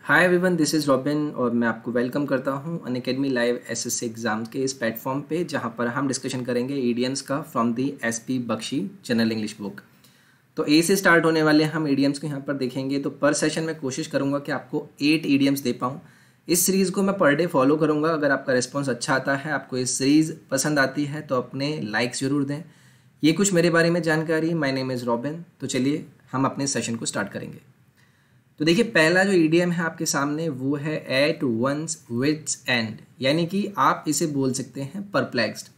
Hi everyone, this is robin और मैं आपको वेलकम करता हूं अनअकैडमी लाइव एसएससी एग्ज़ाम्स के इस प्लेटफॉर्म पे जहां पर हम डिस्कशन करेंगे इडियम्स का from the SP Bakshi general English book. तो ए से स्टार्ट होने वाले हम इडियम्स को यहां पर देखेंगे। तो पर सेशन में कोशिश करूंगा कि आपको 8 इडियम्स दे पाऊँ। इस सीरीज़ को मैं पर डे फॉलो करूँगा। अगर आपका रिस्पॉन्स अच्छा आता है, आपको इस सीरीज़ पसंद आती है तो अपने लाइक्स ज़रूर दें। ये कुछ मेरे बारे में जानकारी। My name is robin. तो चलिए हम अपने सेशन को स्टार्ट करेंगे। तो देखिए, पहला जो ईडीएम है आपके सामने वो है एट वंस विट्स एंड, यानी कि आप इसे बोल सकते हैं परप्लेक्स्ड।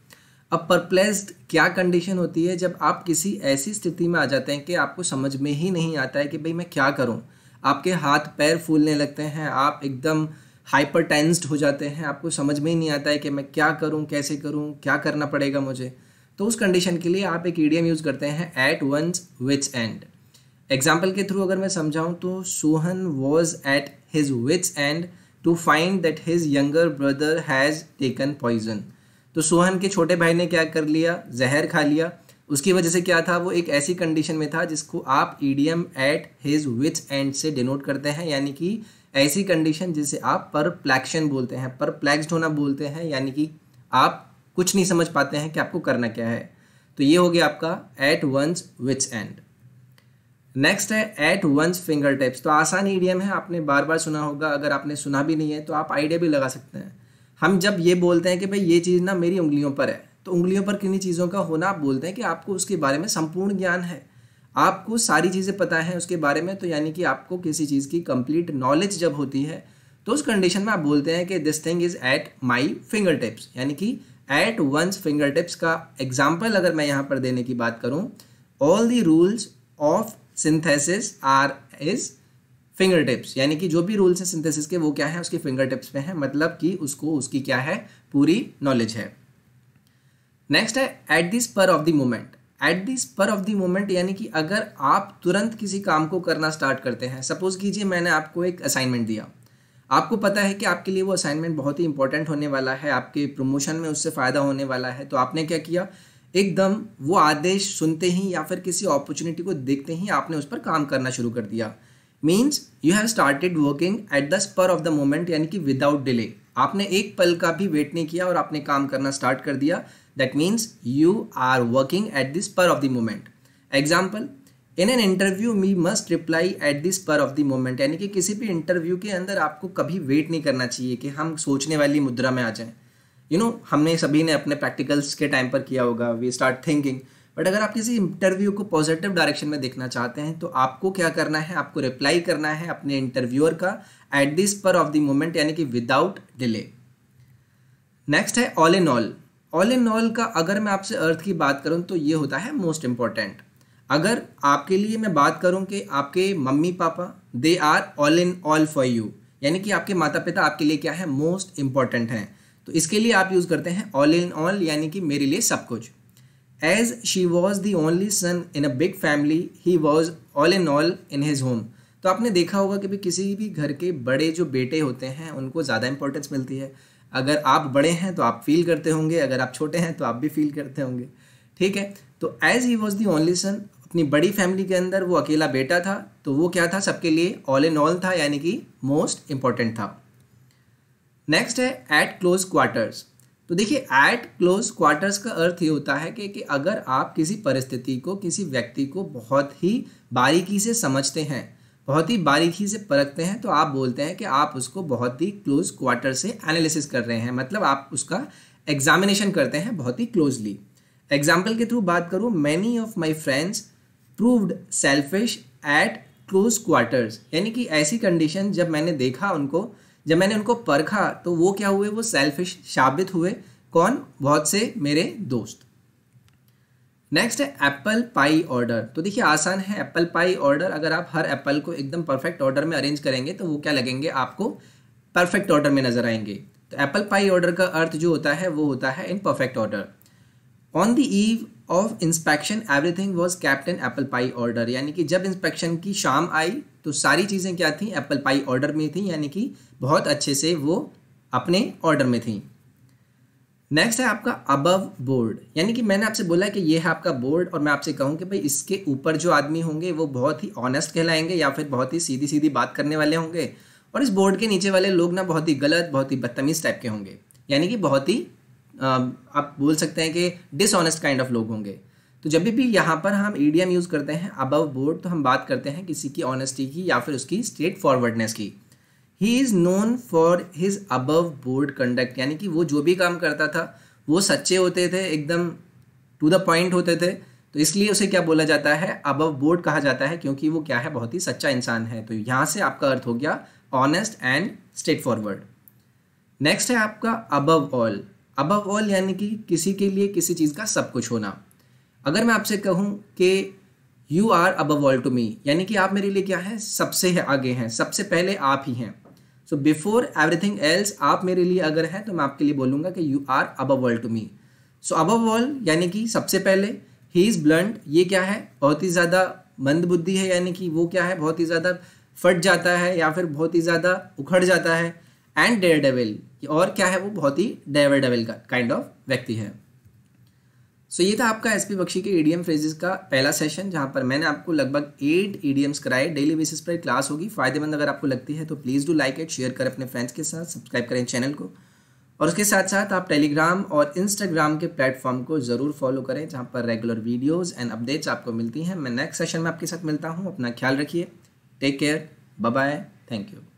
अब परप्लेक्स्ड क्या कंडीशन होती है? जब आप किसी ऐसी स्थिति में आ जाते हैं कि आपको समझ में ही नहीं आता है कि भाई मैं क्या करूं। आपके हाथ पैर फूलने लगते हैं, आप एकदम हाइपर टेंस्ड हो जाते हैं, आपको समझ में ही नहीं आता है कि मैं क्या करूं, कैसे करूं, क्या करना पड़ेगा मुझे। तो उस कंडीशन के लिए आप एक ईडीएम यूज़ करते हैं at one's wits end. Example के थ्रू अगर मैं समझाऊं तो Sohan was at his wits end to find that his younger brother has taken poison. तो सोहन के छोटे भाई ने क्या कर लिया? जहर खा लिया। उसकी वजह से क्या था? वो एक ऐसी कंडीशन में था जिसको आप idiom at his wits end से डिनोट करते हैं, यानी कि ऐसी कंडीशन जिसे आप परप्लेक्शन बोलते हैं, परप्लेक्स्ड होना बोलते हैं, यानी कि आप कुछ नहीं समझ पाते हैं कि आपको करना क्या है। तो ये हो गया आपका at one's wits end. Next है एट वंस फिंगर टिप्स। तो आसान ईडीएम है, आपने बार बार सुना होगा। अगर आपने सुना भी नहीं है तो आप आइडिया भी लगा सकते हैं। हम जब ये बोलते हैं कि भाई ये चीज़ ना मेरी उंगलियों पर है, तो उंगलियों पर किन्हीं चीज़ों का होना आप बोलते हैं कि आपको उसके बारे में संपूर्ण ज्ञान है, आपको सारी चीज़ें पता है उसके बारे में। तो यानी कि आपको किसी चीज़ की कंप्लीट नॉलेज जब होती है तो उस कंडीशन में आप बोलते हैं कि this thing is at my finger tips, यानी कि एट वंस फिंगर टिप्स का एग्जाम्पल अगर मैं यहाँ पर देने की बात करूँ, all the rules of synthesis are is finger tips, यानी कि जो भी रूल्स हैं सिंथेसिस के वो क्या है? उसके फिंगर टिप्स पे हैं, मतलब कि उसको उसकी क्या है? पूरी नॉलेज है। नेक्स्ट है at the spur of the moment. At the spur of the moment यानी कि अगर आप तुरंत किसी काम को करना स्टार्ट करते हैं। सपोज कीजिए मैंने आपको एक असाइनमेंट दिया, आपको पता है कि आपके लिए वो असाइनमेंट बहुत ही इंपॉर्टेंट होने वाला है, आपके प्रमोशन में उससे फ़ायदा होने वाला है। तो आपने क्या किया? एकदम वो आदेश सुनते ही या फिर किसी अपॉर्चुनिटी को देखते ही आपने उस पर काम करना शुरू कर दिया। Means you have started working at the spur of the moment, यानी कि विदाउट डिले। आपने एक पल का भी वेट नहीं किया और आपने काम करना स्टार्ट कर दिया। That means you are working at the spur of the moment. Example, in an interview we must reply at the spur of the moment, यानी कि किसी भी इंटरव्यू के अंदर आपको कभी वेट नहीं करना चाहिए कि हम सोचने वाली मुद्रा में आ जाएं। हमने सभी ने अपने प्रैक्टिकल्स के टाइम पर किया होगा, वी स्टार्ट थिंकिंग। बट अगर आप किसी इंटरव्यू को पॉजिटिव डायरेक्शन में देखना चाहते हैं तो आपको क्या करना है? आपको रिप्लाई करना है अपने इंटरव्यूअर का at the spur of the moment, यानी कि विदाउट डिले। नेक्स्ट है all in all. All in all का अगर मैं आपसे अर्थ की बात करूं तो ये होता है मोस्ट इंपॉर्टेंट। अगर आपके लिए मैं बात करूं कि आपके mummy papa they are all in all for you, यानी कि आपके माता पिता आपके लिए क्या है? मोस्ट इंपॉर्टेंट हैं। तो इसके लिए आप यूज़ करते हैं ऑल इन ऑल, यानी कि मेरे लिए सब कुछ। As she was the only son in a big family he was all in all in his home. तो आपने देखा होगा कि भी किसी भी घर के बड़े जो बेटे होते हैं उनको ज़्यादा इंपॉर्टेंस मिलती है। अगर आप बड़े हैं तो आप फील करते होंगे, अगर आप छोटे हैं तो आप भी फील करते होंगे। ठीक है, तो as he was the only son, अपनी बड़ी फैमिली के अंदर वो अकेला बेटा था, तो वो क्या था? सबके लिए ऑल इन ऑल था, यानी कि मोस्ट इंपॉर्टेंट था। नेक्स्ट है एट क्लोज क्वार्टर्स। तो देखिए, एट क्लोज क्वार्टर्स का अर्थ ये होता है कि अगर आप किसी परिस्थिति को, किसी व्यक्ति को बहुत ही बारीकी से समझते हैं, बहुत ही बारीकी से परखते हैं, तो आप बोलते हैं कि आप उसको बहुत ही क्लोज क्वार्टर से एनालिसिस कर रहे हैं, मतलब आप उसका एग्जामिनेशन करते हैं बहुत ही क्लोजली। एग्जाम्पल के थ्रू बात करूँ, many of my friends proved selfish eight close quarters, यानी कि ऐसी कंडीशन जब मैंने देखा उनको, जब मैंने उनको परखा तो वो क्या हुए? वो सेल्फिश साबित हुए। कौन? बहुत से मेरे दोस्त। नेक्स्ट है एप्पल पाई ऑर्डर। तो देखिए आसान है एप्पल पाई ऑर्डर। अगर आप हर एप्पल को एकदम परफेक्ट ऑर्डर में अरेंज करेंगे तो वो क्या लगेंगे? आपको परफेक्ट ऑर्डर में नजर आएंगे। तो एप्पल पाई ऑर्डर का अर्थ जो होता है वो होता है in perfect order. On the eve of inspection everything was kept in apple pie order, यानी कि जब इंस्पेक्शन की शाम आई तो सारी चीज़ें क्या थी? एप्पल पाई ऑर्डर में थी, यानी कि बहुत अच्छे से वो अपने ऑर्डर में थी। नेक्स्ट है आपका अबव बोर्ड, यानी कि मैंने आपसे बोला कि ये है आपका बोर्ड और मैं आपसे कहूँ कि भाई इसके ऊपर जो आदमी होंगे वो बहुत ही ऑनेस्ट कहलाएंगे या फिर बहुत ही सीधी सीधी बात करने वाले होंगे, और इस बोर्ड के नीचे वाले लोग ना बहुत ही गलत, बहुत ही बदतमीज़ टाइप के होंगे, यानी कि बहुत ही आप बोल सकते हैं कि डिसऑनेस्ट काइंड ऑफ लोग होंगे। तो जब भी यहाँ पर हम ईडीएम यूज़ करते हैं अबव बोर्ड, तो हम बात करते हैं किसी की ऑनेस्टी की या फिर उसकी स्ट्रेट फॉरवर्डनेस की। He is known for his above board conduct, यानी कि वो जो भी काम करता था वो सच्चे होते थे, एकदम टू द पॉइंट होते थे, तो इसलिए उसे क्या बोला जाता है, अबव बोर्ड कहा जाता है, क्योंकि वो क्या है, बहुत ही सच्चा इंसान है। तो यहाँ से आपका अर्थ हो गया honest and straight forward. Next है आपका अबव ऑल। अबव ऑल यानी कि किसी के लिए किसी चीज़ का सब कुछ होना। अगर मैं आपसे कहूँ कि you are above all to me, यानी कि आप मेरे लिए क्या है, सबसे आगे हैं, सबसे पहले आप ही हैं। सो बिफोर एवरीथिंग एल्स, आप मेरे लिए अगर हैं तो मैं आपके लिए बोलूँगा कि you are above all to me. So above all यानी कि सबसे पहले। ही इज़ ब्लंट, ये क्या है, बहुत ही ज़्यादा मंद बुद्धि है, यानी कि वो क्या है, बहुत ही ज़्यादा फट जाता है या फिर बहुत ही ज़्यादा उखड़ जाता है। एंड डेयर डेविल, और क्या है, वो बहुत ही डेयर डेविल का काइंड ऑफ व्यक्ति है। सो ये था आपका एसपी बख्शी के ईडीएम फ्रेजेस का पहला सेशन, जहाँ पर मैंने आपको लगभग 8 ईडीएम्स कराए। डेली बेसिस पर क्लास होगी, फायदेमंद अगर आपको लगती है तो please do like it, share करें अपने फ्रेंड्स के साथ, सब्सक्राइब करें चैनल को, और उसके साथ साथ आप टेलीग्राम और इंस्टाग्राम के प्लेटफॉर्म को ज़रूर फॉलो करें, जहाँ पर रेगुलर वीडियोज़ एंड अपडेट्स आपको मिलती हैं। मैं नेक्स्ट सेशन में आपके साथ मिलता हूँ, अपना ख्याल रखिए, take care, bye bye, thank you.